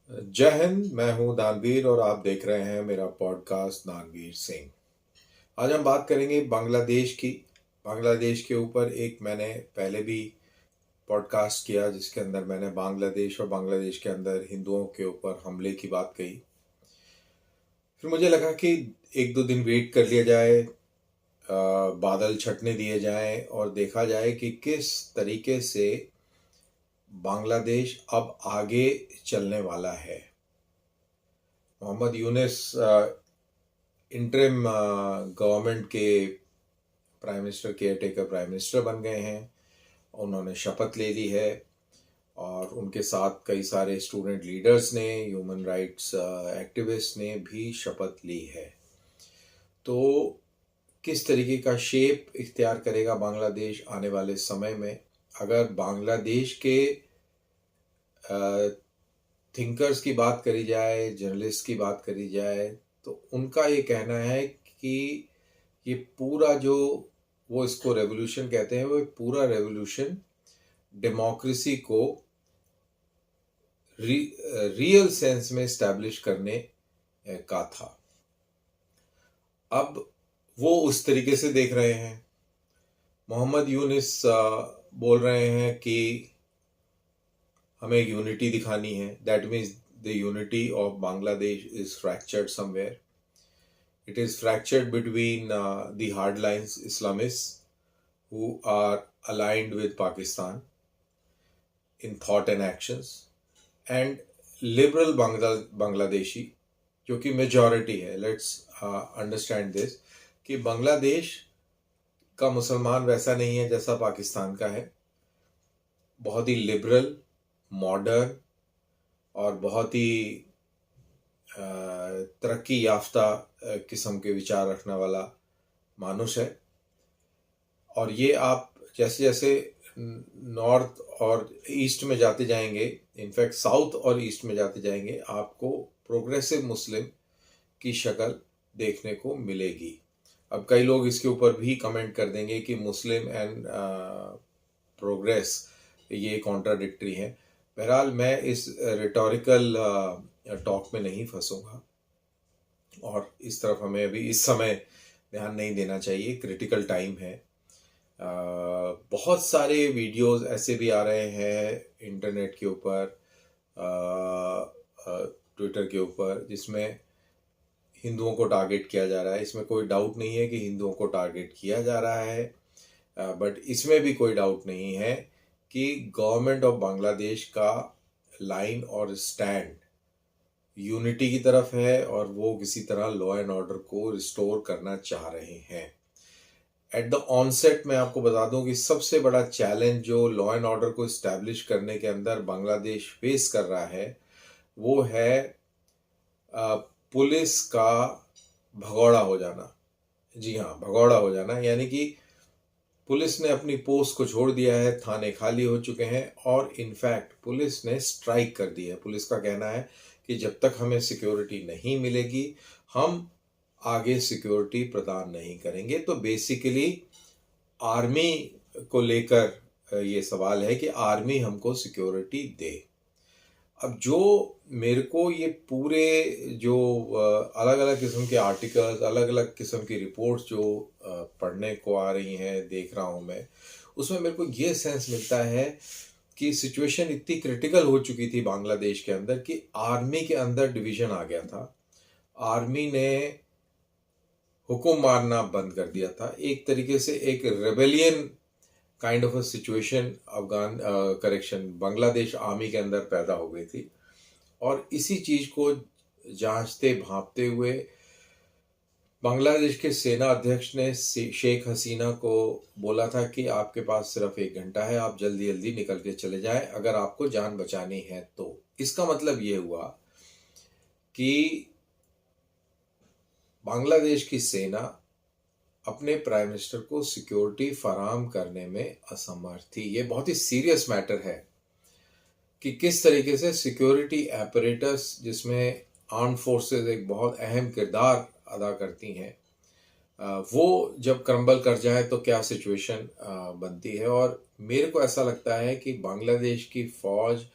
जय हिंद। मैं हूं दानवीर और आप देख रहे हैं मेरा पॉडकास्ट दानवीर सिंह। आज हम बात करेंगे बांग्लादेश की। बांग्लादेश के ऊपर एक मैंने पहले भी पॉडकास्ट किया जिसके अंदर मैंने बांग्लादेश और बांग्लादेश के अंदर हिंदुओं के ऊपर हमले की बात कही। फिर मुझे लगा कि एक दो दिन वेट कर लिया जाए, बादल छटने दिए जाएं और देखा जाए कि किस तरीके से बांग्लादेश अब आगे चलने वाला है। मोहम्मद यूनिस इंटरिम गवर्नमेंट के prime minister, care taker prime minister बन गए हैं। उन्होंने शपथ ले ली है और उनके साथ कई सारे स्टूडेंट लीडर्स ने, ह्यूमन राइट्स एक्टिविस्ट ने भी शपथ ली है। तो किस तरीके का शेप इख्तियार करेगा बांग्लादेश आने वाले समय में? अगर बांग्लादेश के थिंकर्स की बात करी जाए, जर्नलिस्ट की बात करी जाए, तो उनका ये कहना है कि ये पूरा जो वो इसको रेवोल्यूशन कहते हैं, वो पूरा रेवोल्यूशन डेमोक्रेसी को रियल सेंस में स्टैब्लिश करने का था। अब वो उस तरीके से देख रहे हैं। मोहम्मद यूनिस बोल रहे हैं कि हमें एक यूनिटी दिखानी है। That means the unity of Bangladesh is fractured somewhere. It is fractured between the hardlines Islamists who are aligned with Pakistan in thought and actions, and liberal Bangladeshi जो कि मेजॉरिटी है. लेट्स अंडरस्टैंड दिस कि बांग्लादेश का मुसलमान वैसा नहीं है जैसा पाकिस्तान का है। बहुत ही लिबरल, मॉडर्न और बहुत ही तरक्की याफ्ता किस्म के विचार रखने वाला मानुष है। और ये आप जैसे जैसे नॉर्थ और ईस्ट में जाते जाएंगे, इनफैक्ट साउथ और ईस्ट में जाते जाएंगे, आपको प्रोग्रेसिव मुस्लिम की शक्ल देखने को मिलेगी। अब कई लोग इसके ऊपर भी कमेंट कर देंगे कि मुस्लिम एंड प्रोग्रेस ये कॉन्ट्राडिक्टरी है। बहरहाल मैं इस रिटोरिकल टॉक में नहीं फंसूंगा और इस तरफ हमें अभी इस समय ध्यान नहीं देना चाहिए। क्रिटिकल टाइम है। बहुत सारे वीडियोस ऐसे भी आ रहे हैं इंटरनेट के ऊपर, ट्विटर के ऊपर, जिसमें हिंदुओं को टारगेट किया जा रहा है। इसमें कोई डाउट नहीं है कि हिंदुओं को टारगेट किया जा रहा है, बट इसमें भी कोई डाउट नहीं है कि गवर्नमेंट ऑफ बांग्लादेश का लाइन और स्टैंड यूनिटी की तरफ है और वो किसी तरह लॉ एंड ऑर्डर को रिस्टोर करना चाह रहे हैं। एट द ऑनसेट मैं आपको बता दूं कि सबसे बड़ा चैलेंज जो लॉ एंड ऑर्डर को इस्टेब्लिश करने के अंदर बांग्लादेश फेस कर रहा है वो है पुलिस का भगौड़ा हो जाना। जी हाँ, भगौड़ा हो जाना, यानी कि पुलिस ने अपनी पोस्ट को छोड़ दिया है, थाने खाली हो चुके हैं और इनफैक्ट पुलिस ने स्ट्राइक कर दी है। पुलिस का कहना है कि जब तक हमें सिक्योरिटी नहीं मिलेगी हम आगे सिक्योरिटी प्रदान नहीं करेंगे। तो बेसिकली आर्मी को लेकर ये सवाल है कि आर्मी हमको सिक्योरिटी दे। अब जो मेरे को ये पूरे जो अलग अलग किस्म के आर्टिकल्स, अलग अलग किस्म की रिपोर्ट्स जो पढ़ने को आ रही हैं, देख रहा हूँ मैं, उसमें मेरे को ये सेंस मिलता है कि सिचुएशन इतनी क्रिटिकल हो चुकी थी बांग्लादेश के अंदर कि आर्मी के अंदर डिवीजन आ गया था। आर्मी ने हुक्म मारना बंद कर दिया था। एक तरीके से एक rebellion kind of a situation Bangladesh army के अंदर पैदा हो गई थी। और इसी चीज को जांचते भांपते हुए बांग्लादेश के सेना अध्यक्ष ने शेख हसीना को बोला था कि आपके पास सिर्फ 1 घंटा है, आप जल्दी जल्दी निकल के चले जाएं अगर आपको जान बचानी है। तो इसका मतलब ये हुआ कि बांग्लादेश की सेना अपने प्राइम मिनिस्टर को सिक्योरिटी फराहम करने में असमर्थ थी। ये बहुत ही सीरियस मैटर है कि किस तरीके से सिक्योरिटी एपरेटस, जिसमें आर्म फोर्सेस एक बहुत अहम किरदार अदा करती हैं, वो जब क्रम्बल कर जाए तो क्या सिचुएशन बनती है। और मेरे को ऐसा लगता है कि बांग्लादेश की फौज,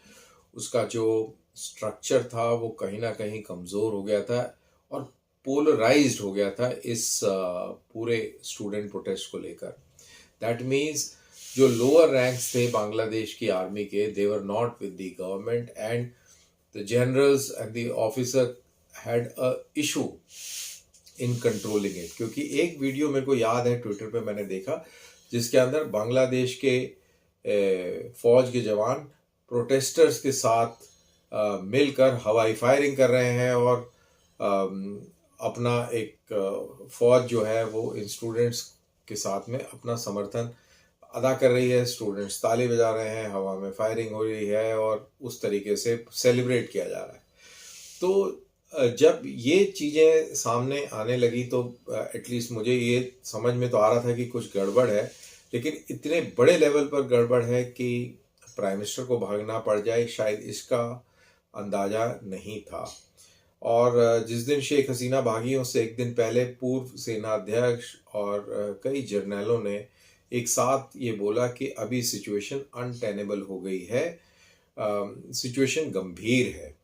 उसका जो स्ट्रक्चर था वो कहीं ना कहीं कमज़ोर हो गया था और पोलराइज्ड हो गया था इस पूरे स्टूडेंट प्रोटेस्ट को लेकर। दैट मीन्स जो लोअर रैंक्स थे बांग्लादेश की आर्मी के, they were not with the government and the generals and the officer had a issue in controlling it. क्योंकि एक वीडियो मेरे को याद है ट्विटर पे मैंने देखा जिसके अंदर बांग्लादेश के फौज के जवान प्रोटेस्टर्स के साथ मिलकर हवाई फायरिंग कर रहे हैं और अपना एक फौज जो है वो इन स्टूडेंट्स के साथ में अपना समर्थन अदा कर रही है। स्टूडेंट्स ताली बजा रहे हैं, हवा में फायरिंग हो रही है और उस तरीके से सेलिब्रेट किया जा रहा है। तो जब ये चीज़ें सामने आने लगी तो एटलीस्ट मुझे ये समझ में तो आ रहा था कि कुछ गड़बड़ है, लेकिन इतने बड़े लेवल पर गड़बड़ है कि प्राइम मिनिस्टर को भागना पड़ जाए, शायद इसका अंदाज़ा नहीं था। और जिस दिन शेख हसीना भागी उससे एक दिन पहले पूर्व सेनाध्यक्ष और कई जर्नलों ने एक साथ ये बोला कि अभी सिचुएशन अनटेनेबल हो गई है, सिचुएशन गंभीर है।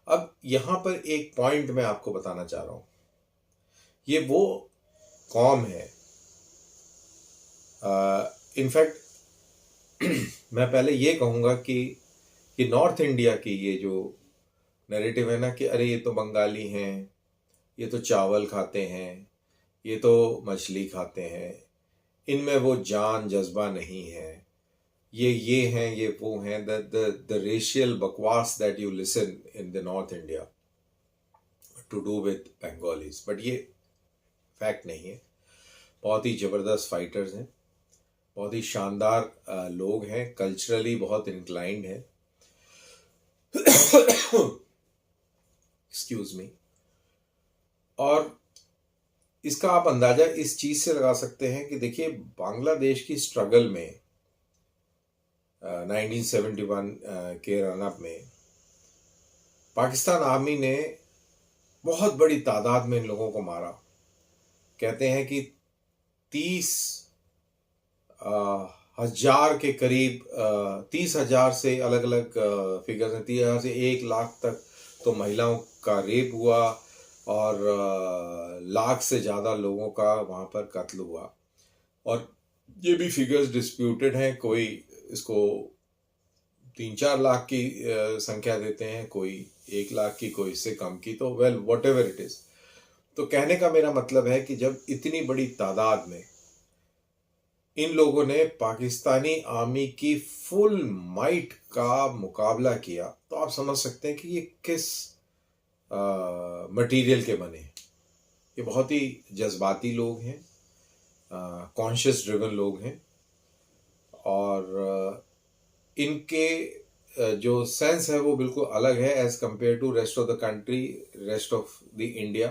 अब यहाँ पर एक पॉइंट मैं आपको बताना चाह रहा हूँ, ये वो कौम है, इनफैक्ट मैं पहले ये कहूँगा कि नॉर्थ इंडिया की ये जो नैरेटिव है ना कि अरे ये तो बंगाली हैं, ये तो चावल खाते हैं, ये तो मछली खाते हैं, इनमें वो जान जज्बा नहीं है, ये हैं, ये वो हैं, द रेशियल बकवास that you listen in the north India to do with Bengalis, but ये फैक्ट नहीं है। बहुत ही ज़बरदस्त फाइटर्स हैं, बहुत ही शानदार लोग हैं, कल्चरली बहुत इंक्लाइंड हैं। Excuse me. और इसका आप अंदाजा इस चीज से लगा सकते हैं कि देखिए बांग्लादेश की स्ट्रगल में 1971 के रनअप में पाकिस्तान आर्मी ने बहुत बड़ी तादाद में इन लोगों को मारा। कहते हैं कि 30,000 के करीब, 30,000 से अलग अलग फिगर्स हैं, 30,000 से 1 लाख तक तो महिलाओं का रेप हुआ और लाख से ज़्यादा लोगों का वहाँ पर कत्ल हुआ। और ये भी फिगर्स डिस्प्यूटेड हैं, कोई इसको 3-4 लाख की संख्या देते हैं, कोई 1 लाख की, कोई इससे कम की, तो well what ever it is. तो कहने का मेरा मतलब है कि जब इतनी बड़ी तादाद में इन लोगों ने पाकिस्तानी आर्मी की फुल माइट का मुकाबला किया, तो आप समझ सकते हैं कि ये किस मटेरियल के बने हैं। ये बहुत ही जज्बाती लोग हैं, कॉन्शियस ड्रिवन लोग हैं, और इनके जो सेंस है वो बिल्कुल अलग है as compare to rest of the country, rest of the India,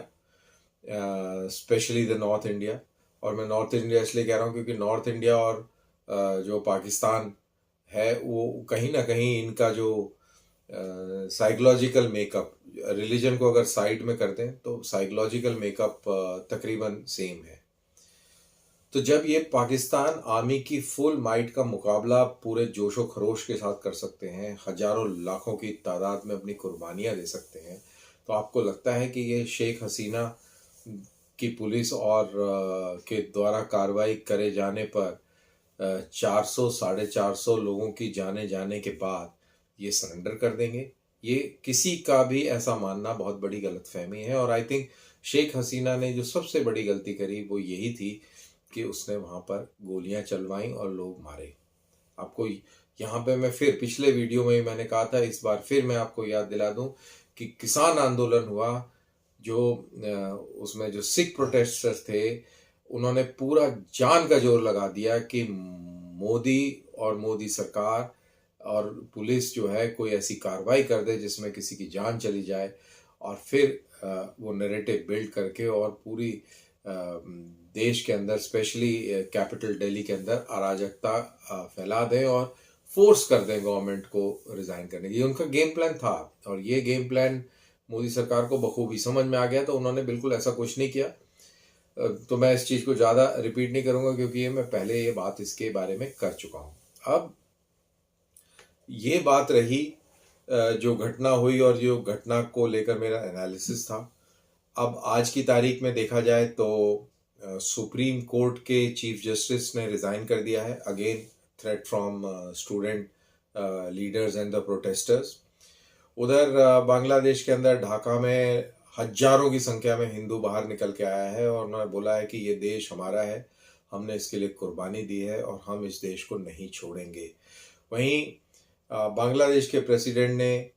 specially the north India. और मैं नॉर्थ इंडिया इसलिए कह रहा हूँ क्योंकि नॉर्थ इंडिया और जो पाकिस्तान है वो कहीं ना कहीं इनका जो साइकोलॉजिकल मेकअप, रिलीजन को अगर साइड में करते हैं तो साइकोलॉजिकल मेकअप तकरीबन सेम है। तो जब ये पाकिस्तान आर्मी की फुल माइट का मुकाबला पूरे जोशो खरोश के साथ कर सकते हैं, हजारों लाखों की तादाद में अपनी कुर्बानियां दे सकते हैं, तो आपको लगता है कि ये शेख हसीना की पुलिस और के द्वारा कार्रवाई करे जाने पर 400-450 लोगों की जाने जाने के बाद ये सरेंडर कर देंगे? ये किसी का भी ऐसा मानना बहुत बड़ी गलतफहमी है। और आई थिंक शेख हसीना ने जो सबसे बड़ी गलती करी वो यही थी कि उसने वहाँ पर गोलियां चलवाई और लोग मारे। आपको यहाँ पे मैं फिर पिछले वीडियो में मैंने कहा था, इस बार फिर मैं आपको याद दिला दूं कि किसान आंदोलन हुआ, जो उसमें जो सिख प्रोटेस्टर्स थे उन्होंने पूरा जान का जोर लगा दिया कि मोदी और मोदी सरकार और पुलिस जो है कोई ऐसी कार्रवाई कर दे जिसमें किसी की जान चली जाए, और फिर वो नैरेटिव बिल्ड करके और पूरी देश के अंदर, स्पेशली कैपिटल दिल्ली के अंदर अराजकता फैला दें और फोर्स कर दें गवर्नमेंट को रिजाइन करने की। ये उनका गेम प्लान था और ये गेम प्लान मोदी सरकार को बखूबी समझ में आ गया, तो उन्होंने बिल्कुल ऐसा कुछ नहीं किया। तो मैं इस चीज़ को ज़्यादा रिपीट नहीं करूँगा क्योंकि ये मैं पहले ये बात इसके बारे में कर चुका हूँ। अब ये बात रही जो घटना हुई और जो घटना को लेकर मेरा एनालिसिस था। अब आज की तारीख में देखा जाए तो सुप्रीम कोर्ट के चीफ जस्टिस ने रिज़ाइन कर दिया है, again threat from student leaders and the protesters. उधर बांग्लादेश के अंदर ढाका में हजारों की संख्या में हिंदू बाहर निकल के आया है और उन्होंने बोला है कि ये देश हमारा है, हमने इसके लिए कुर्बानी दी है और हम इस देश को नहीं छोड़ेंगे। वहीं बांग्लादेश के प्रेसिडेंट ने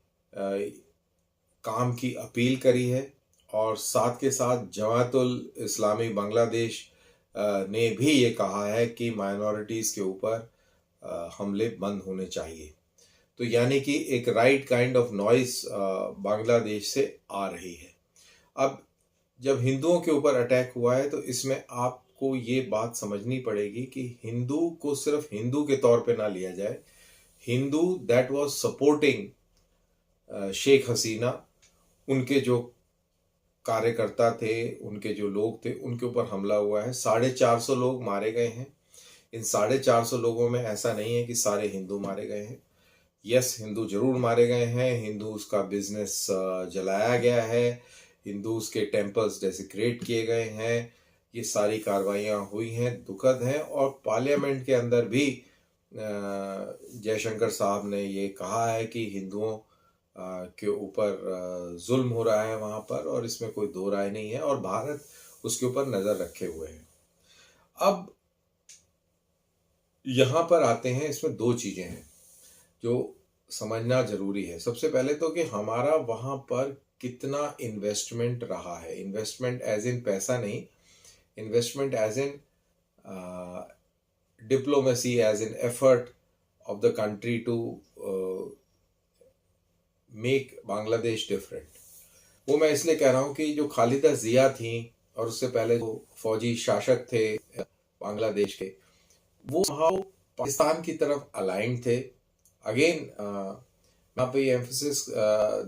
काम की अपील करी है और साथ के साथ जमातुल इस्लामी बांग्लादेश ने भी ये कहा है कि माइनॉरिटीज़ के ऊपर हमले बंद होने चाहिए। तो यानी कि एक right kind of noise Bangladesh से आ रही है। अब जब हिंदुओं के ऊपर अटैक हुआ है तो इसमें आपको ये बात समझनी पड़ेगी कि हिंदू को सिर्फ हिंदू के तौर पे ना लिया जाए। Hindu that was supporting Sheikh Hasina, उनके जो कार्यकर्ता थे, उनके जो लोग थे, उनके ऊपर हमला हुआ है। 450 लोग मारे गए हैं। इन 450 लोगों में ऐसा नहीं है कि सारे हिंदू मारे गए हैं। यस, हिंदू जरूर मारे गए हैं। हिंदूज का बिजनेस जलाया गया है, हिंदूज के टेम्पल्स डेसिक्रेट किए गए हैं। ये सारी कार्रवाइयाँ हुई हैं, दुखद हैं। और पार्लियामेंट के अंदर भी जयशंकर साहब ने ये कहा है कि हिंदुओं के ऊपर जुल्म हो रहा है वहाँ पर, और इसमें कोई दो राय नहीं है और भारत उसके ऊपर नज़र रखे हुए है। अब यहाँ पर आते हैं, इसमें दो चीज़ें हैं जो समझना जरूरी है। सबसे पहले तो कि हमारा वहाँ पर कितना इन्वेस्टमेंट रहा है। इन्वेस्टमेंट एज इन पैसा नहीं, investment as in diplomacy, as in effort of the country to make Bangladesh different. वो मैं इसलिए कह रहा हूँ कि जो खालिदा जिया थी और उससे पहले जो फौजी शासक थे बांग्लादेश के, वो पाकिस्तान की तरफ अलाइंड थे। अगेन मैं पे ये एम्फसिस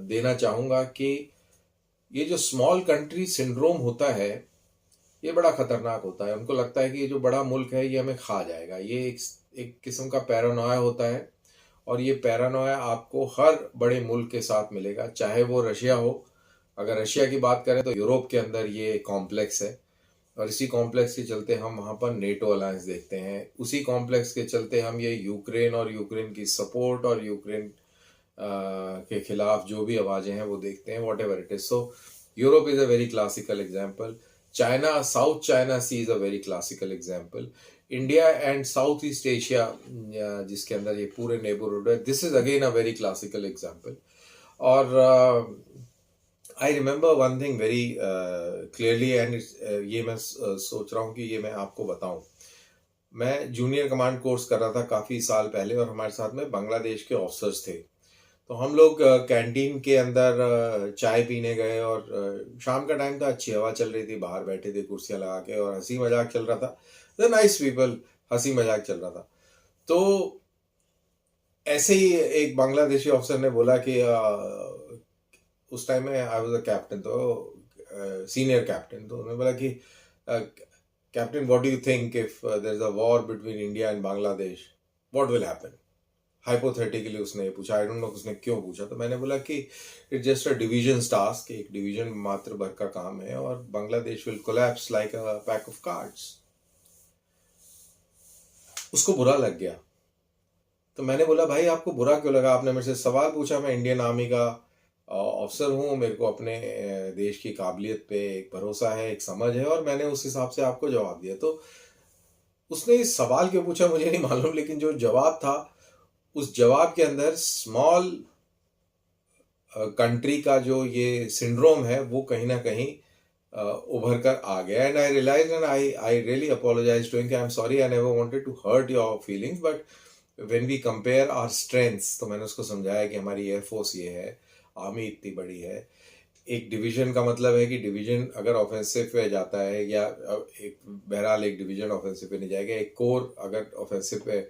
देना चाहूँगा कि ये जो स्मॉल कंट्री सिंड्रोम होता है ये बड़ा खतरनाक होता है। उनको लगता है कि ये जो बड़ा मुल्क है ये हमें खा जाएगा। ये एक किस्म का पैरानोया होता है और ये पैरानोया आपको हर बड़े मुल्क के साथ मिलेगा, चाहे वो रशिया हो। अगर रशिया की बात करें तो यूरोप के अंदर ये कॉम्प्लेक्स है और इसी कॉम्प्लेक्स के चलते हम वहाँ पर नेटो अलायंस देखते हैं। उसी कॉम्प्लेक्स के चलते हम ये यूक्रेन और यूक्रेन की सपोर्ट और यूक्रेन के खिलाफ जो भी आवाज़ें हैं वो देखते हैं, whatever it is. So Europe is a very classical example. China, South China Sea is a very classical example. India and South East Asia जिसके अंदर ये पूरे नेबरहुड है, this is again a very classical example. और I remember one thing very clearly and ये मैं सोच रहा हूँ कि ये मैं आपको बताऊँ। मैं जूनियर कमांड कोर्स कर रहा था काफ़ी साल पहले और हमारे साथ में बांग्लादेश के ऑफिसर्स थे। तो हम लोग कैंटीन के अंदर चाय पीने गए और शाम का टाइम था, अच्छी हवा चल रही थी, बाहर बैठे थे कुर्सियाँ लगा के और हंसी मजाक चल रहा था। द नाइस पीपल, हंसी मजाक चल रहा था। तो ऐसे ही एक बांग्लादेशी ऑफिसर ने बोला कि उस टाइम में आई वाज अ कैप्टन, तो सीनियर कैप्टन। तो उन्होंने बोला कि captain, what do you think if there is a war between India and Bangladesh, what will happen? Hypothetically उसने पूछा। आई डोंट नो उसने क्यों पूछा। तो मैंने बोला कि it's just a division task, एक डिवीजन मात्र भर का काम है और Bangladesh will collapse like a pack of cards. उसको बुरा लग गया। तो मैंने बोला, भाई आपको बुरा क्यों लगा? आपने मेरे से सवाल पूछा, मैं इंडियन आर्मी का ऑफिसर हूँ, मेरे को अपने देश की काबिलियत पे एक भरोसा है, एक समझ है और मैंने उस हिसाब से आपको जवाब दिया। तो उसने इस सवाल क्यों पूछा मुझे नहीं मालूम, लेकिन जो जवाब था उस जवाब के अंदर स्मॉल कंट्री का जो ये सिंड्रोम है वो कहीं ना कहीं उभर कर आ गया। And I realize and I really apologize to him, I am sorry, I never wanted to hurt your feelings, but when we compare our strengths, तो मैंने उसको समझाया कि हमारी एयरफोर्स ये है, आर्मी इतनी बड़ी है। एक डिवीजन का मतलब है कि डिवीजन अगर ऑफेंसिव पे जाता है या एक बहरहाल एक डिवीजन ऑफेंसिव पे नहीं जाएगा, एक कोर अगर ऑफेंसिव पे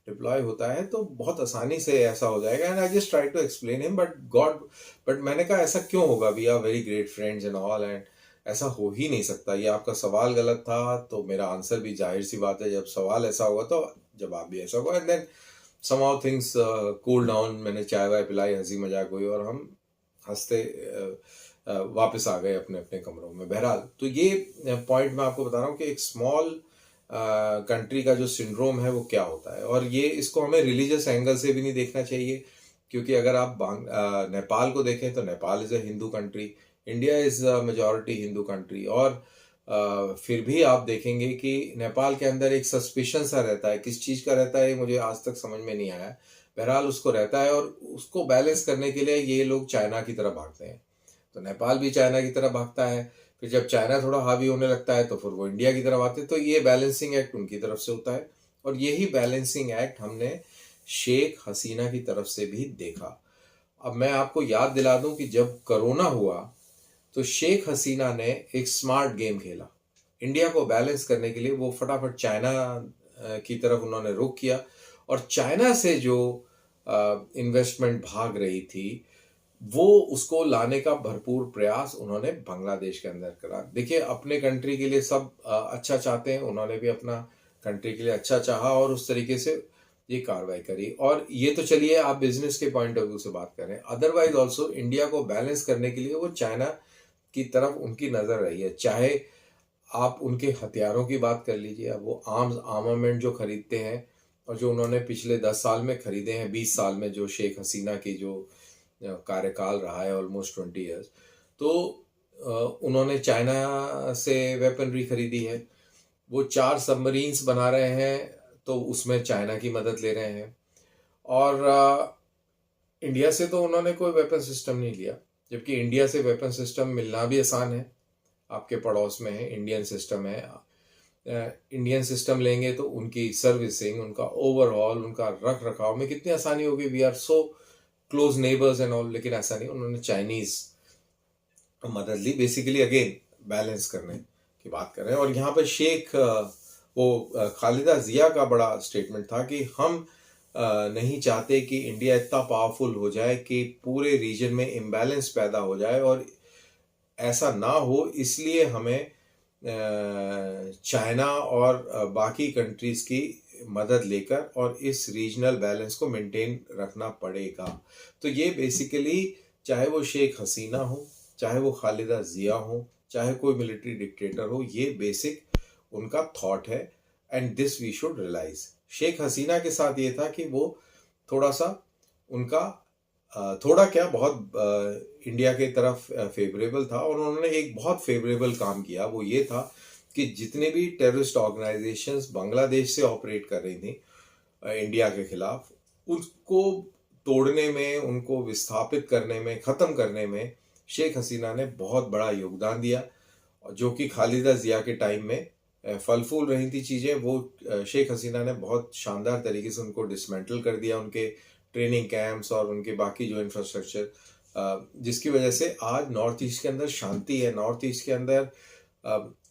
डिप्लॉय होता है तो बहुत आसानी से ऐसा हो जाएगा। And I just try to explain him, but मैंने कहा ऐसा क्यों होगा, we are very great friends and all, and ऐसा हो ही नहीं सकता। ये आपका सवाल गलत था, तो मेरा आंसर भी जाहिर सी बात है, जब सवाल ऐसा होगा तो जवाब भी ऐसा होगा। And then somehow things cool down, मैंने चाय वाय पिलाई, हंसी मजाक हुई और हम हंसते वापस आ गए अपने अपने कमरों में। बहरहाल तो ये पॉइंट मैं आपको बता रहा हूँ कि एक स्मॉल कंट्री का जो सिंड्रोम है वो क्या होता है, और ये इसको हमें रिलीजियस एंगल से भी नहीं देखना चाहिए, क्योंकि अगर आप नेपाल को देखें तो Nepal is a Hindu country, India is a majority Hindu country, और फिर भी आप देखेंगे कि नेपाल के अंदर एक सस्पिशन सा रहता है, किस चीज़ का रहता है मुझे आज तक समझ में नहीं आया, बहरहाल उसको रहता है, और उसको बैलेंस करने के लिए ये लोग चाइना की तरफ भागते हैं। तो नेपाल भी चाइना की तरफ भागता है, फिर जब चाइना थोड़ा हावी होने लगता है तो फिर वो इंडिया की तरफ आते हैं, तो ये बैलेंसिंग एक्ट उनकी तरफ से होता है, और यही बैलेंसिंग एक्ट हमने शेख हसीना की तरफ से भी देखा। अब मैं आपको याद दिला दूं कि जब कोरोना हुआ तो शेख हसीना ने एक स्मार्ट गेम खेला, इंडिया को बैलेंस करने के लिए वो फटाफट चाइना की तरफ उन्होंने रुख किया, और चाइना से जो इन्वेस्टमेंट भाग रही थी वो उसको लाने का भरपूर प्रयास उन्होंने बांग्लादेश के अंदर करा। देखिए, अपने कंट्री के लिए सब अच्छा चाहते हैं, उन्होंने भी अपना कंट्री के लिए अच्छा चाहा और उस तरीके से ये कार्रवाई करी। और ये तो चलिए आप बिजनेस के पॉइंट ऑफ व्यू से बात करें, अदरवाइज ऑल्सो इंडिया को बैलेंस करने के लिए वो चाइना की तरफ उनकी नज़र रही है। चाहे आप उनके हथियारों की बात कर लीजिए, अब वो आर्मामेंट जो खरीदते हैं और जो उन्होंने पिछले 10 साल में खरीदे हैं, 20 साल में जो शेख हसीना की जो कार्यकाल रहा है ऑलमोस्ट 20 ईयर्स, तो उन्होंने चाइना से वेपनरी खरीदी है। वो 4 सबमरीन्स बना रहे हैं तो उसमें चाइना की मदद ले रहे हैं, और इंडिया से तो उन्होंने कोई वेपन सिस्टम नहीं लिया, जबकि इंडिया से वेपन सिस्टम मिलना भी आसान है, आपके पड़ोस में है, इंडियन सिस्टम है। इंडियन सिस्टम लेंगे तो उनकी सर्विसिंग, उनका ओवरऑल, उनका रख रखाव में कितनी आसानी होगी। We are so close neighbours and all, लेकिन ऐसा नहीं, उन्होंने चाइनीज मदद ली, बेसिकली अगेन बैलेंस करने की बात कर रहे हैं। और यहाँ पर शेख वो खालिदा जिया का बड़ा स्टेटमेंट था कि हम नहीं चाहते कि इंडिया इतना पावरफुल हो जाए कि पूरे रीजन में इम्बैलेंस पैदा हो जाए, और ऐसा ना हो इसलिए हमें चाइना और बाकी कंट्रीज की मदद लेकर और इस रीजनल बैलेंस को मेंटेन रखना पड़ेगा। तो ये बेसिकली, चाहे वो शेख हसीना हो, चाहे वो खालिदा जिया हो, चाहे कोई मिलिट्री डिक्टेटर हो, ये बेसिक उनका थॉट है, and this we should realise. Sheikh Hasina के साथ ये था कि वो थोड़ा सा उनका थोड़ा क्या बहुत इंडिया के तरफ फेवरेबल था, और उन्होंने एक बहुत फेवरेबल काम किया, वो ये था कि जितने भी टेररिस्ट ऑर्गेनाइजेशंस बांग्लादेश से ऑपरेट कर रही थी इंडिया के खिलाफ, उसको तोड़ने में, उनको विस्थापित करने में, ख़त्म करने में शेख हसीना ने बहुत बड़ा योगदान दिया, जो कि खालिदा जिया के टाइम में फल फूल रही थी चीज़ें, वो शेख हसीना ने बहुत शानदार तरीके से उनको डिसमेंटल कर दिया, उनके ट्रेनिंग कैंप्स और उनके बाकी जो इंफ्रास्ट्रक्चर, जिसकी वजह से आज नॉर्थ ईस्ट के अंदर शांति है, नॉर्थ ईस्ट के अंदर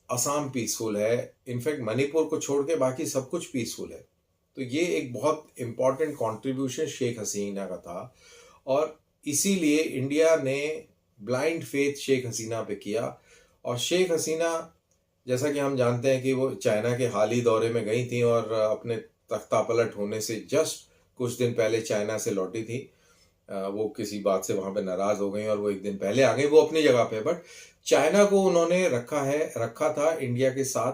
असम पीसफुल है, इनफैक्ट मणिपुर को छोड़ के बाकी सब कुछ पीसफुल है। तो ये एक बहुत इम्पॉर्टेंट कंट्रीब्यूशन शेख हसीना का था, और इसीलिए इंडिया ने ब्लाइंड फेथ शेख हसीना पे किया। और शेख हसीना, जैसा कि हम जानते हैं कि वो चाइना के हाल ही दौरे में गई थी, और अपने तख्ता पलट होने से जस्ट कुछ दिन पहले चाइना से लौटी थी। वो किसी बात से वहाँ पे नाराज़ हो गई और वो एक दिन पहले आ गई, वो अपनी जगह पे, बट चाइना को उन्होंने रखा था इंडिया के साथ,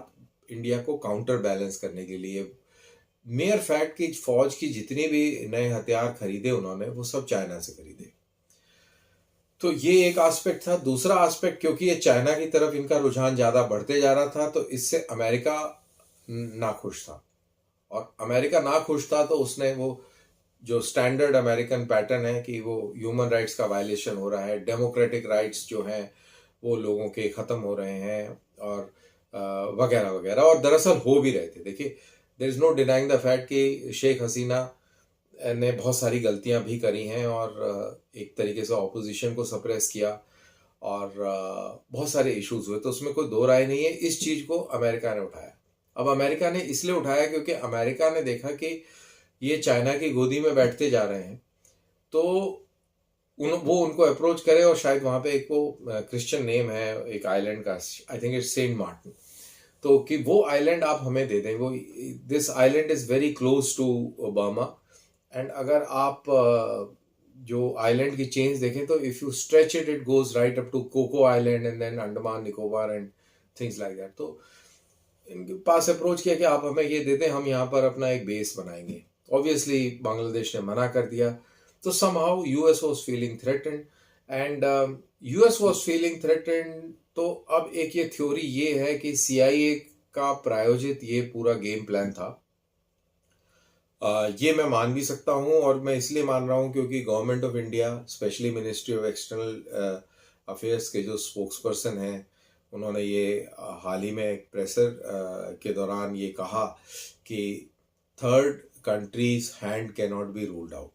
इंडिया को काउंटर बैलेंस करने के लिए। मेयर फैक्ट कि फौज की जितनी भी नए हथियार खरीदे उन्होंने, वो सब चाइना से खरीदे। तो ये एक एस्पेक्ट था। दूसरा एस्पेक्ट, क्योंकि ये चाइना की तरफ इनका रुझान ज़्यादा बढ़ते जा रहा था, तो इससे अमेरिका नाखुश था, और अमेरिका नाखुश था तो उसने वो जो स्टैंडर्ड अमेरिकन पैटर्न है कि वो ह्यूमन राइट्स का वायलेशन हो रहा है, डेमोक्रेटिक राइट्स जो हैं वो लोगों के ख़त्म हो रहे हैं, और वगैरह वगैरह, और दरअसल हो भी रहे थे। देखिए, there is no denying the fact कि शेख हसीना ने बहुत सारी गलतियां भी करी हैं, और एक तरीके से ऑपोजिशन को सप्रेस किया, और बहुत सारे इश्यूज हुए, तो उसमें कोई दो राय नहीं है। इस चीज़ को अमेरिका ने उठाया। अब अमेरिका ने इसलिए उठाया क्योंकि अमेरिका ने देखा कि ये चाइना की गोदी में बैठते जा रहे हैं, तो वो उनको अप्रोच करे, और शायद वहाँ पे एक वो क्रिश्चियन नेम है एक आइलैंड का, I think it's Saint Martin, तो कि वो आइलैंड आप हमें दे दें, वो this island is very close to Obama, and अगर आप जो आइलैंड की चेन्स देखें तो if you stretch it, it goes right up to Coco island and then Andaman Nicobar and things like that. तो इनके पास अप्रोच किया कि आप हमें ये दे दें, हम यहाँ पर अपना एक बेस बनाएंगे। ऑब्वियसली बांग्लादेश ने मना कर दिया। तो somehow US was feeling threatened and US was feeling threatened. तो अब एक ये थ्योरी ये है कि सीआईए का प्रायोजित ये पूरा गेम प्लान था। ये मैं मान भी सकता हूँ, और मैं इसलिए मान रहा हूँ क्योंकि government of India, specially ministry of external affairs के जो स्पोक्सपर्सन हैं, उन्होंने ये हाल ही में एक प्रेसर के दौरान ये कहा कि third countries hand can not be ruled out.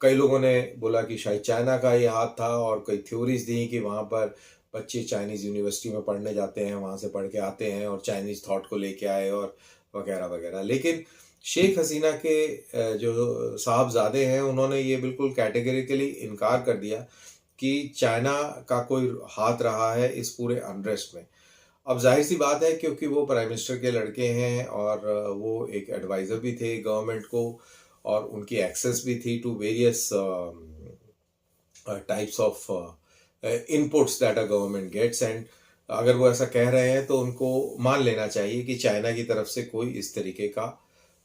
कई लोगों ने बोला कि शायद चाइना का ये हाथ था, और कई थ्योरीज दी कि वहाँ पर बच्चे चाइनीज यूनिवर्सिटी में पढ़ने जाते हैं, वहाँ से पढ़ के आते हैं और चाइनीज थॉट को लेके आए और वगैरह वगैरह। लेकिन शेख हसीना के जो साहबजादे हैं, उन्होंने ये बिल्कुल कैटेगरिकली इनकार कर दिया कि चाइना का कोई हाथ रहा है इस पूरे अनरेस्ट में। अब जाहिर सी बात है, क्योंकि वो प्राइम मिनिस्टर के लड़के हैं और वो एक एडवाइज़र भी थे गवर्नमेंट को, और उनकी एक्सेस भी थी to various types of inputs that a government gets. And अगर वो ऐसा कह रहे हैं तो उनको मान लेना चाहिए कि चाइना की तरफ से कोई इस तरीके का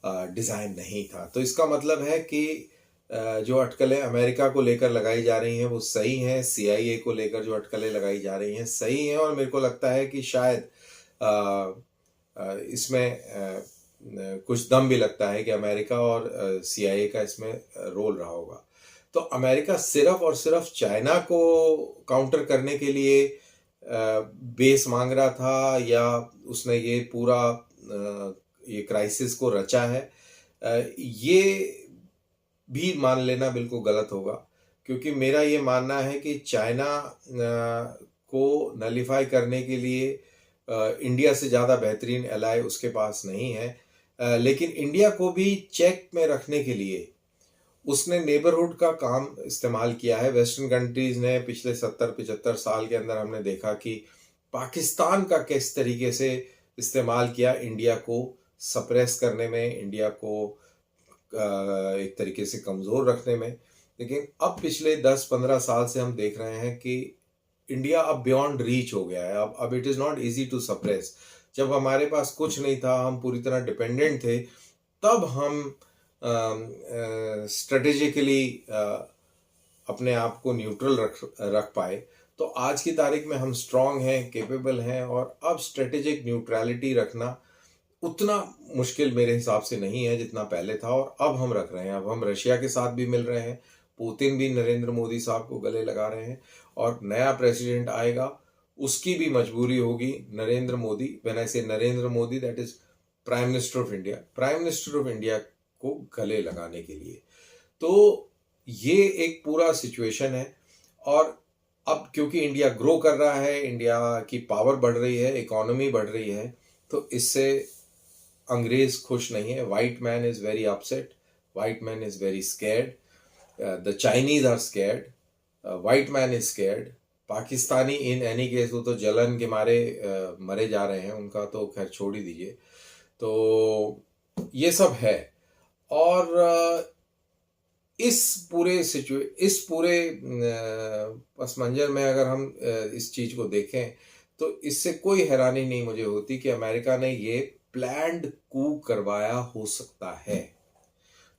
डिज़ाइन नहीं था। तो इसका मतलब है कि जो अटकलें अमेरिका को लेकर लगाई जा रही हैं वो सही हैं, सीआईए को लेकर जो अटकलें लगाई जा रही हैं सही हैं, और मेरे को लगता है कि शायद इसमें कुछ दम भी लगता है कि अमेरिका और सीआईए का इसमें रोल रहा होगा। तो अमेरिका सिर्फ और सिर्फ चाइना को काउंटर करने के लिए बेस मांग रहा था, या उसने ये पूरा ये क्राइसिस को रचा है, ये भी मान लेना बिल्कुल गलत होगा। क्योंकि मेरा ये मानना है कि चाइना को नलीफाई करने के लिए इंडिया से ज़्यादा बेहतरीन एलाय उसके पास नहीं है। लेकिन इंडिया को भी चेक में रखने के लिए उसने नेबरहुड का काम इस्तेमाल किया है। वेस्टर्न कंट्रीज ने पिछले 70-75 साल के अंदर हमने देखा कि पाकिस्तान का किस तरीके से इस्तेमाल किया इंडिया को सप्रेस करने में, इंडिया को एक तरीके से कमज़ोर रखने में। लेकिन अब पिछले 10-15 साल से हम देख रहे हैं कि इंडिया अब बियॉन्ड रीच हो गया है। अब it is not easy to suppress. जब हमारे पास कुछ नहीं था, हम पूरी तरह डिपेंडेंट थे, तब हम स्ट्रेटेजिकली अपने आप को न्यूट्रल रख पाए। तो आज की तारीख में हम स्ट्रांग हैं, केपेबल हैं, और अब स्ट्रेटेजिक न्यूट्रलिटी रखना उतना मुश्किल मेरे हिसाब से नहीं है जितना पहले था, और अब हम रख रहे हैं। अब हम रशिया के साथ भी मिल रहे हैं, पुतिन भी नरेंद्र मोदी साहब को गले लगा रहे हैं, और नया प्रेसिडेंट आएगा उसकी भी मजबूरी होगी नरेंद्र मोदी, व्हेन आई से Narendra Modi that is prime minister of India, prime minister of India को गले लगाने के लिए। तो ये एक पूरा सिचुएशन है। और अब क्योंकि इंडिया ग्रो कर रहा है, इंडिया की पावर बढ़ रही है, इकोनॉमी बढ़ रही है, तो इससे अंग्रेज खुश नहीं है। White man is very upset, white man is very scared, the Chinese are scared, white man is scared, Pakistani in any case वो तो जलन के मारे मरे जा रहे हैं, उनका तो खैर छोड़ ही दीजिए। तो ये सब है। और इस पूरे पस मंजर में अगर हम इस चीज को देखें तो इससे कोई हैरानी नहीं मुझे होती कि अमेरिका ने ये प्लान्ड कू करवाया हो सकता है।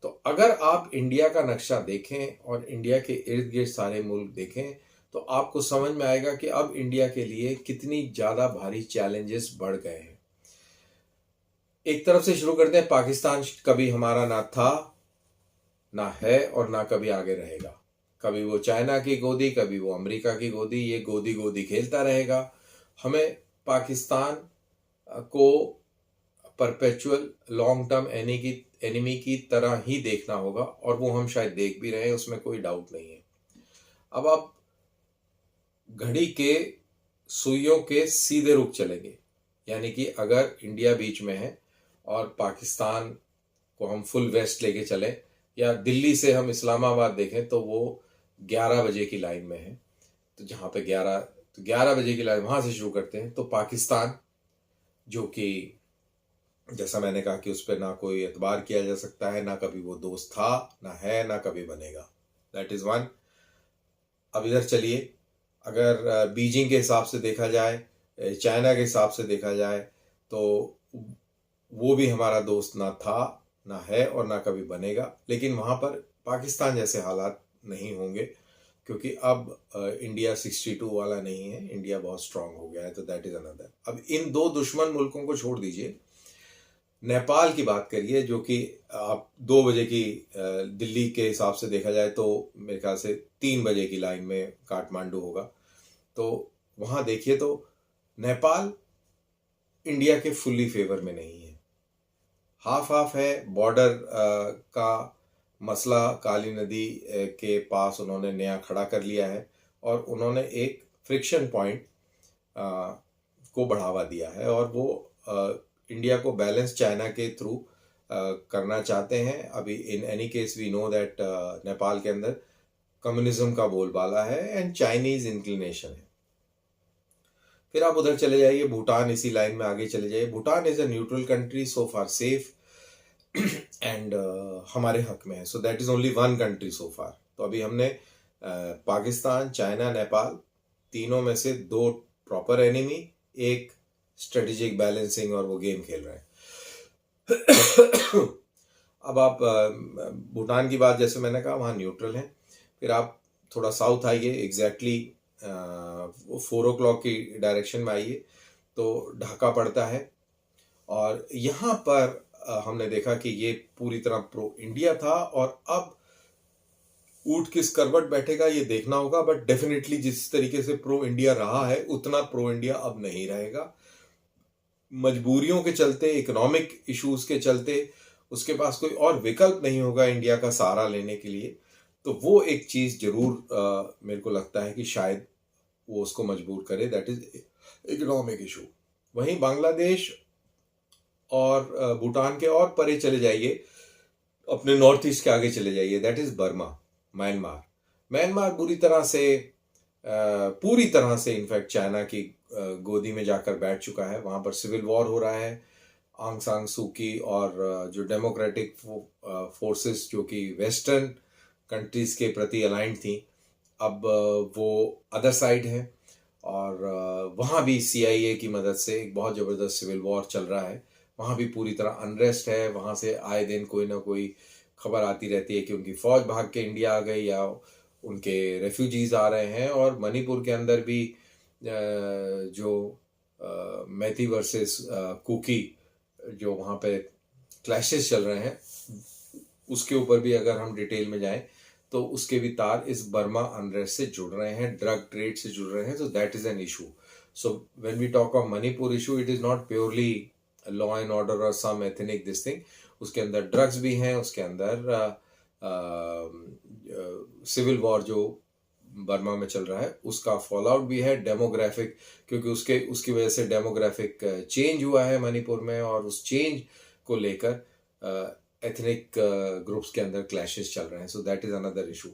तो अगर आप इंडिया का नक्शा देखें और इंडिया के इर्द गिर्द सारे मुल्क देखें तो आपको समझ में आएगा कि अब इंडिया के लिए कितनी ज्यादा भारी चैलेंजेस बढ़ गए हैं। एक तरफ से शुरू करते हैं, पाकिस्तान कभी हमारा ना था, ना है, और ना कभी आगे रहेगा। कभी वो चाइना की गोदी, कभी वो अमेरिका की गोदी, ये गोदी गोदी खेलता रहेगा। हमें पाकिस्तान को परपेचुअल लॉन्ग टर्म एनिमी की तरह ही देखना होगा, और वो हम शायद देख भी रहे हैं, उसमें कोई डाउट नहीं है। अब आप घड़ी के सुइयों के सीधे रुख चलेंगे, यानी कि अगर इंडिया बीच में है और पाकिस्तान को हम फुल वेस्ट लेके चले, या दिल्ली से हम इस्लामाबाद देखें तो वो 11 बजे की लाइन में है। तो जहाँ पे 11 बजे की लाइन, वहाँ से शुरू करते हैं तो पाकिस्तान जो कि जैसा मैंने कहा कि उस पर ना कोई एतबार किया जा सकता है, ना कभी वो दोस्त था, ना है, ना कभी बनेगा। That is one. अब इधर चलिए, अगर बीजिंग के हिसाब से देखा जाए, चाइना के हिसाब से देखा जाए, तो वो भी हमारा दोस्त ना था, ना है और ना कभी बनेगा। लेकिन वहाँ पर पाकिस्तान जैसे हालात नहीं होंगे, क्योंकि अब इंडिया 62 वाला नहीं है, इंडिया बहुत स्ट्रांग हो गया है। तो दैट इज अनदर। अब इन दो दुश्मन मुल्कों को छोड़ दीजिए, नेपाल की बात करिए, जो कि आप 2 बजे की दिल्ली के हिसाब से देखा जाए तो मेरे ख्याल से 3 बजे की लाइन में काठमांडू होगा। तो वहाँ देखिए तो नेपाल इंडिया के फुल्ली फेवर में नहीं है, हाफ हाफ है। बॉर्डर का मसला काली नदी के पास उन्होंने नया खड़ा कर लिया है, और उन्होंने एक फ्रिक्शन पॉइंट को बढ़ावा दिया है, और वो इंडिया को बैलेंस चाइना के थ्रू करना चाहते हैं। अभी in any case we know that Nepal के अंदर कम्युनिज्म का बोलबाला है एंड चाइनीज इंक्लिनेशन है। फिर आप उधर चले जाइए, भूटान इसी लाइन में आगे चले जाइए। Bhutan is a neutral country, so far safe and हमारे हक में है। So that is only one country so far. तो अभी हमने पाकिस्तान, चाइना, नेपाल, तीनों में से 2 प्रॉपर एनिमी, एक स्ट्रेटेजिक बैलेंसिंग, और वो गेम खेल रहे हैं। अब आप भूटान की बात, जैसे मैंने कहा, वहाँ न्यूट्रल है। फिर आप थोड़ा साउथ आइए, एग्जैक्टली 4 o'clock की डायरेक्शन में आइए, तो ढाका पड़ता है। और यहाँ पर हमने देखा कि ये पूरी तरह प्रो इंडिया था, और अब ऊँट किस करवट बैठेगा ये देखना होगा। बट डेफिनेटली जिस तरीके से प्रो इंडिया रहा है, उतना प्रो इंडिया अब नहीं रहेगा। मजबूरियों के चलते, इकोनॉमिक इश्यूज के चलते उसके पास कोई और विकल्प नहीं होगा इंडिया का सहारा लेने के लिए। तो वो एक चीज जरूर मेरे को लगता है कि शायद वो उसको मजबूर करे, दैट इज इकोनॉमिक इशू। वहीं बांग्लादेश और भूटान के और परे चले जाइए, अपने नॉर्थ ईस्ट के आगे चले जाइए, that is Burma, Myanmar. Myanmar पूरी तरह से इनफैक्ट चाइना की गोदी में जाकर बैठ चुका है। वहाँ पर सिविल वॉर हो रहा है। आंग सांग सूकी और जो डेमोक्रेटिक फोर्सेस जो कि वेस्टर्न कंट्रीज के प्रति अलाइंड थी, अब वो अदर साइड है, और वहाँ भी CIA की मदद से एक बहुत ज़बरदस्त सिविल वॉर चल रहा है। वहाँ भी पूरी तरह अनरेस्ट है। वहाँ से आए दिन कोई ना कोई खबर आती रहती है कि उनकी फौज भाग के इंडिया आ गई, या उनके रेफ्यूजीज आ रहे हैं। और मणिपुर के अंदर भी जो मैती वर्सेस कुकी जो वहाँ पे क्लैशेस चल रहे हैं, उसके ऊपर भी अगर हम डिटेल में जाएं तो उसके भी तार इस बर्मा अनरेस्ट से जुड़ रहे हैं, ड्रग ट्रेड से जुड़ रहे हैं। So that is an issue. So when we talk of Manipur issue, it is not purely law and order और सम एथनिक दिस थिंग। उसके अंदर ड्रग्स भी हैं, उसके अंदर सिविल वॉर जो बर्मा में चल रहा है उसका फॉल आउट भी है, डेमोग्राफिक, क्योंकि उसकी वजह से डेमोग्राफिक चेंज हुआ है मणिपुर में, और उस चेंज को लेकर एथनिक ग्रुप्स के अंदर क्लैशेस चल रहे हैं। So that is another issue.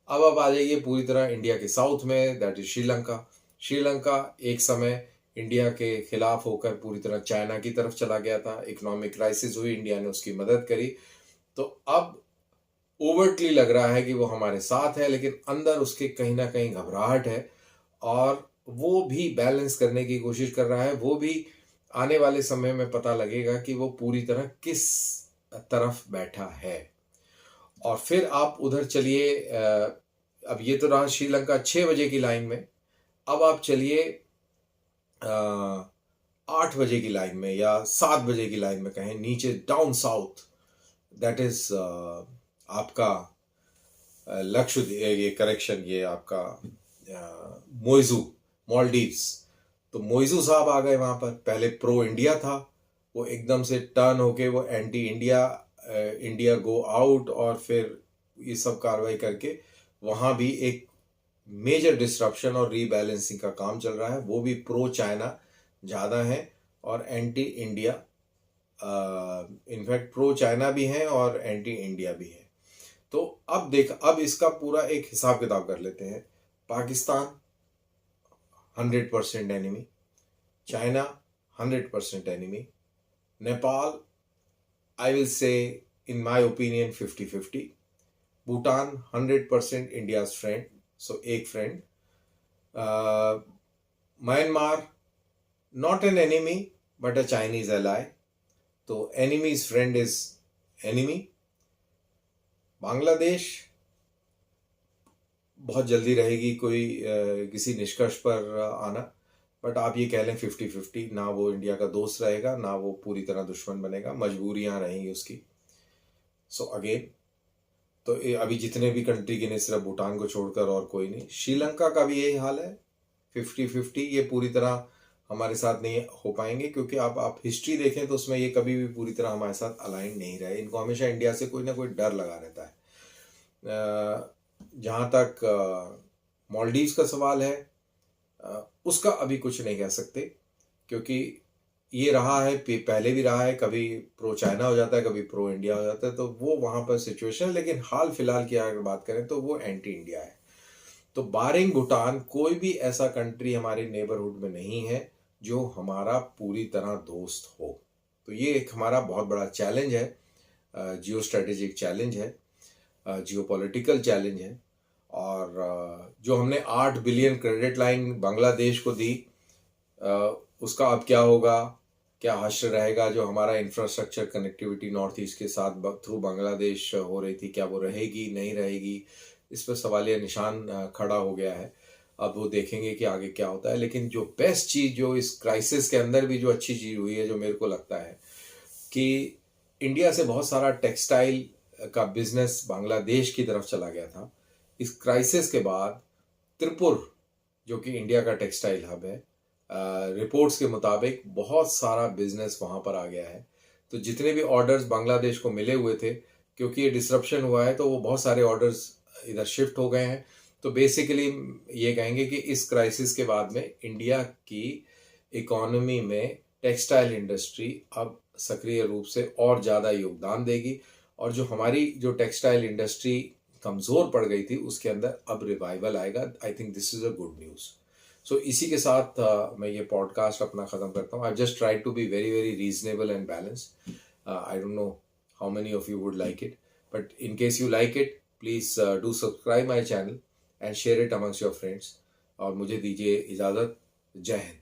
अब आ जाइए पूरी तरह इंडिया के साउथ में, दैट इज श्रीलंका। श्रीलंका एक समय इंडिया के खिलाफ होकर पूरी तरह चाइना की तरफ चला गया था। इकोनॉमिक क्राइसिस हुई, इंडिया ने उसकी मदद करी। तो अब ओवरटली लग रहा है कि वो हमारे साथ है, लेकिन अंदर उसके कहीं ना कहीं घबराहट है, और वो भी बैलेंस करने की कोशिश कर रहा है। वो भी आने वाले समय में पता लगेगा कि वो पूरी तरह किस तरफ बैठा है। और फिर आप उधर चलिए, अब ये तो रहा श्रीलंका 6 बजे की लाइन में। अब आप चलिए 8 बजे की लाइन में, या 7 बजे की लाइन में कहें, नीचे डाउन साउथ, दैट इज आपका ये करेक्शन, ये आपका मोइजू, मालदीव्स। तो मोइजू साहब आ गए वहां पर। पहले प्रो इंडिया था, वो एकदम से टर्न होके वो anti India, India go out, और फिर ये सब कार्रवाई करके वहाँ भी एक मेजर डिस्ट्रप्शन और रीबैलेंसिंग का काम चल रहा है। वो भी प्रो चाइना ज़्यादा है और anti India, in fact pro China भी हैं और एंटी इंडिया भी हैं। तो अब इसका पूरा एक हिसाब किताब कर लेते हैं। Pakistan 100% enemy, China 100% enemy, Nepal, I will say, in my opinion, 50-50. Bhutan, 100% India's friend, so एक friend. Myanmar, not an enemy, but a Chinese ally. तो enemy's friend is enemy. Bangladesh बहुत जल्दी रहेगी कोई किसी निष्कर्ष पर आना, बट आप ये कह लें 50-50, ना वो इंडिया का दोस्त रहेगा ना वो पूरी तरह दुश्मन बनेगा, मजबूरियां रहेंगी उसकी. सो अगेन, तो अभी जितने भी कंट्री गिने सिर्फ भूटान को छोड़कर और कोई नहीं. श्रीलंका का भी यही हाल है, 50-50. ये पूरी तरह हमारे साथ नहीं हो पाएंगे क्योंकि आप हिस्ट्री देखें तो उसमें ये कभी भी पूरी तरह हमारे साथ अलाइन नहीं रहे. इनको हमेशा इंडिया से कोई ना कोई डर लगा रहता है. जहाँ तक मालदीव्स का सवाल है, उसका अभी कुछ नहीं कह सकते क्योंकि ये रहा है, पहले भी रहा है, कभी प्रो चाइना हो जाता है, कभी प्रो इंडिया हो जाता है, तो वो वहाँ पर सिचुएशन. लेकिन हाल फिलहाल की अगर बात करें तो वो एंटी इंडिया है. तो बारिंग भूटान कोई भी ऐसा कंट्री हमारे नेबरहुड में नहीं है जो हमारा पूरी तरह दोस्त हो. तो ये एक हमारा बहुत बड़ा चैलेंज है, जियो स्ट्रेटेजिक चैलेंज है, जियो पॉलिटिकल चैलेंज है. और जो हमने 8 बिलियन क्रेडिट लाइन बांग्लादेश को दी, उसका अब क्या होगा, क्या हश्र रहेगा. जो हमारा इंफ्रास्ट्रक्चर कनेक्टिविटी नॉर्थ ईस्ट के साथ थ्रू बांग्लादेश हो रही थी, क्या वो रहेगी नहीं रहेगी, इस पर सवालिया निशान खड़ा हो गया है. अब वो देखेंगे कि आगे क्या होता है. लेकिन जो बेस्ट चीज़ जो इस क्राइसिस के अंदर भी जो अच्छी चीज़ हुई है, जो मेरे को लगता है कि इंडिया से बहुत सारा टेक्सटाइल का बिजनेस बांग्लादेश की तरफ चला गया था. इस क्राइसिस के बाद त्रिपुर, जो कि इंडिया का टेक्सटाइल हब है, रिपोर्ट्स के मुताबिक बहुत सारा बिजनेस वहाँ पर आ गया है. तो जितने भी ऑर्डर्स बांग्लादेश को मिले हुए थे, क्योंकि ये डिसरप्शन हुआ है, तो वो बहुत सारे ऑर्डर्स इधर शिफ्ट हो गए हैं. तो बेसिकली ये कहेंगे कि इस क्राइसिस के बाद में इंडिया की इकोनॉमी में टेक्सटाइल इंडस्ट्री अब सक्रिय रूप से और ज़्यादा योगदान देगी. और जो हमारी जो टेक्सटाइल इंडस्ट्री कमज़ोर पड़ गई थी, उसके अंदर अब रिवाइवल आएगा. I think this is a good news. So इसी के साथ मैं ये पॉडकास्ट अपना ख़त्म करता हूँ. I just try to be very very reasonable and balanced. I don't know how many of you would like it, but in case you like it, please do subscribe my channel and share it amongst your friends. और मुझे दीजिए इजाज़त. जय हिंद.